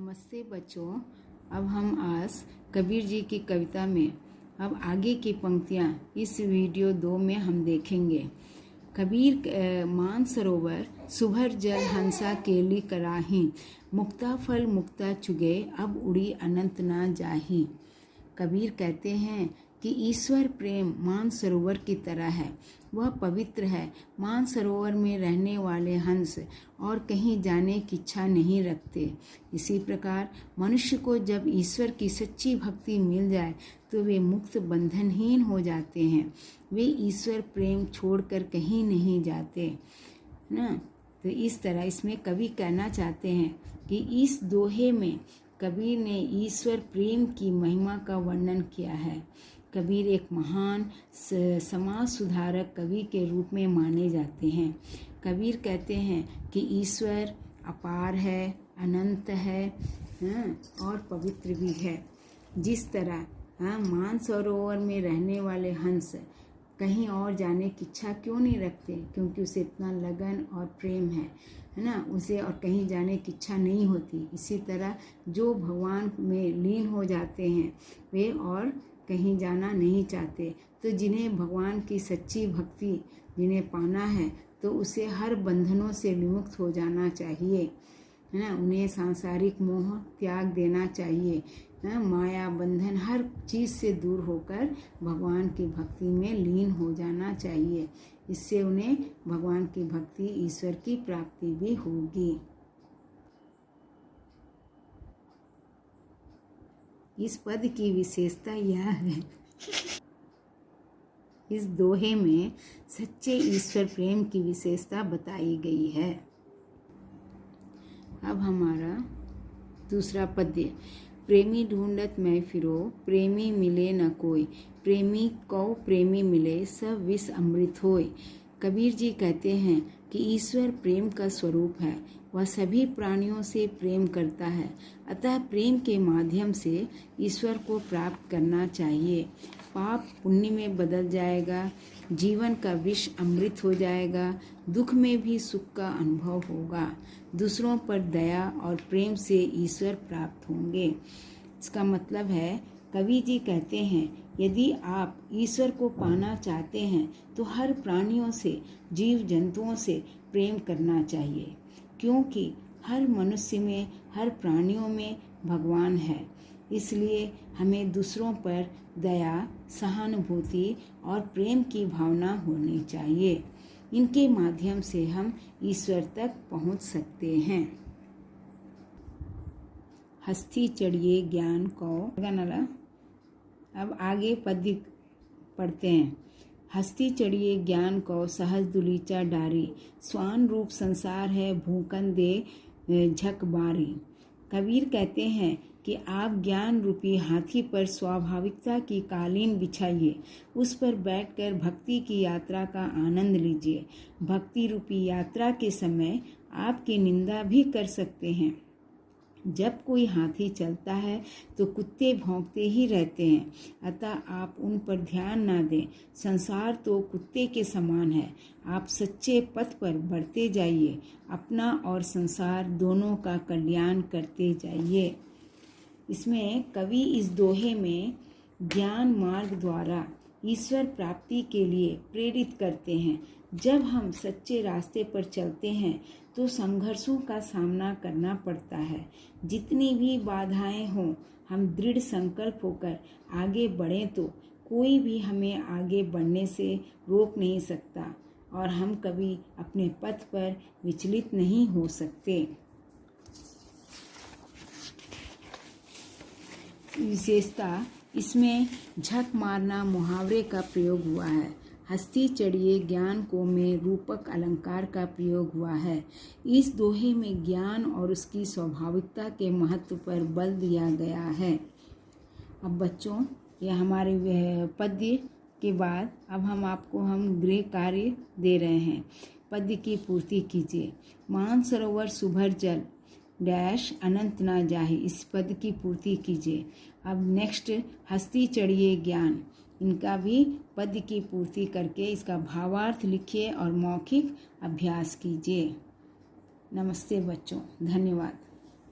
नमस्ते बच्चों। अब हम आज कबीर जी की कविता में अब आगे की पंक्तियाँ इस वीडियो 2 में हम देखेंगे। कबीर मान सरोवर सुभर जल हंसा केली कराही, मुक्ता फल मुक्ता चुगे अब उड़ी अनंत ना जाही। कबीर कहते हैं कि ईश्वर प्रेम मान सरोवर की तरह है, वह पवित्र है। मान सरोवर में रहने वाले हंस और कहीं जाने की इच्छा नहीं रखते। इसी प्रकार मनुष्य को जब ईश्वर की सच्ची भक्ति मिल जाए तो वे मुक्त बंधनहीन हो जाते हैं। वे ईश्वर प्रेम छोड़कर कहीं नहीं जाते ना। तो इस तरह इसमें कवि कहना चाहते हैं कि इस दोहे में कबीर ने ईश्वर प्रेम की महिमा का वर्णन किया है। कबीर एक महान समाज सुधारक कवि के रूप में माने जाते हैं। कबीर कहते हैं कि ईश्वर अपार है, अनंत है और पवित्र भी है। जिस तरह मान सरोवर में रहने वाले हंस कहीं और जाने की इच्छा क्यों नहीं रखते, क्योंकि उसे इतना लगन और प्रेम है ना, उसे और कहीं जाने की इच्छा नहीं होती। इसी तरह जो भगवान में लीन हो जाते हैं वे और कहीं जाना नहीं चाहते। तो जिन्हें भगवान की सच्ची भक्ति जिन्हें पाना है तो उसे हर बंधनों से विमुक्त हो जाना चाहिए, है ना। उन्हें सांसारिक मोह त्याग देना चाहिए, माया बंधन हर चीज़ से दूर होकर भगवान की भक्ति में लीन हो जाना चाहिए। इससे उन्हें भगवान की भक्ति ईश्वर की प्राप्ति भी होगी। इस पद की विशेषता यह है, इस दोहे में सच्चे ईश्वर प्रेम की विशेषता बताई गई है। अब हमारा दूसरा पद्य। प्रेमी ढूंढत मैं फिरो, प्रेमी मिले न कोई, प्रेमी को प्रेमी मिले सब विष अमृत होय। कबीर जी कहते हैं कि ईश्वर प्रेम का स्वरूप है, वह सभी प्राणियों से प्रेम करता है। अतः प्रेम के माध्यम से ईश्वर को प्राप्त करना चाहिए। पाप पुण्य में बदल जाएगा, जीवन का विष अमृत हो जाएगा, दुख में भी सुख का अनुभव होगा। दूसरों पर दया और प्रेम से ईश्वर प्राप्त होंगे। इसका मतलब है कवि जी कहते हैं यदि आप ईश्वर को पाना चाहते हैं तो हर प्राणियों से, जीव जंतुओं से प्रेम करना चाहिए, क्योंकि हर मनुष्य में, हर प्राणियों में भगवान है। इसलिए हमें दूसरों पर दया, सहानुभूति और प्रेम की भावना होनी चाहिए। इनके माध्यम से हम ईश्वर तक पहुंच सकते हैं। हस्ती चढ़िए ज्ञान को गनला। अब आगे पद्य पढ़ते हैं। हस्ती चढ़िए ज्ञान को सहज दुलीचा डारी, स्वान रूप संसार है भूकन दे झक बारी। कबीर कहते हैं कि आप ज्ञान रूपी हाथी पर स्वाभाविकता की कालीन बिछाइए, उस पर बैठकर भक्ति की यात्रा का आनंद लीजिए। भक्ति रूपी यात्रा के समय आपकी निंदा भी कर सकते हैं। जब कोई हाथी चलता है तो कुत्ते भौंकते ही रहते हैं, अतः आप उन पर ध्यान ना दें। संसार तो कुत्ते के समान है। आप सच्चे पथ पर बढ़ते जाइए, अपना और संसार दोनों का कल्याण करते जाइए। इसमें कवि इस दोहे में ज्ञान मार्ग द्वारा ईश्वर प्राप्ति के लिए प्रेरित करते हैं। जब हम सच्चे रास्ते पर चलते हैं तो संघर्षों का सामना करना पड़ता है। जितनी भी बाधाएं हों, हम दृढ़ संकल्प होकर आगे बढ़ें तो कोई भी हमें आगे बढ़ने से रोक नहीं सकता और हम कभी अपने पथ पर विचलित नहीं हो सकते। विशेषता इसमें झक मारना मुहावरे का प्रयोग हुआ है। हस्ती चढ़िए ज्ञान को में रूपक अलंकार का प्रयोग हुआ है। इस दोहे में ज्ञान और उसकी स्वाभाविकता के महत्व पर बल दिया गया है। अब बच्चों, यह हमारे पद्य के बाद अब हम गृह कार्य दे रहे हैं। पद्य की पूर्ति कीजिए। मान सरोवर सुभर जल डैश अनंत ना जाहि, इस पद की पूर्ति कीजिए। अब नेक्स्ट हस्ती चढ़िए ज्ञान, इनका भी पद की पूर्ति करके इसका भावार्थ लिखिए और मौखिक अभ्यास कीजिए। नमस्ते बच्चों, धन्यवाद।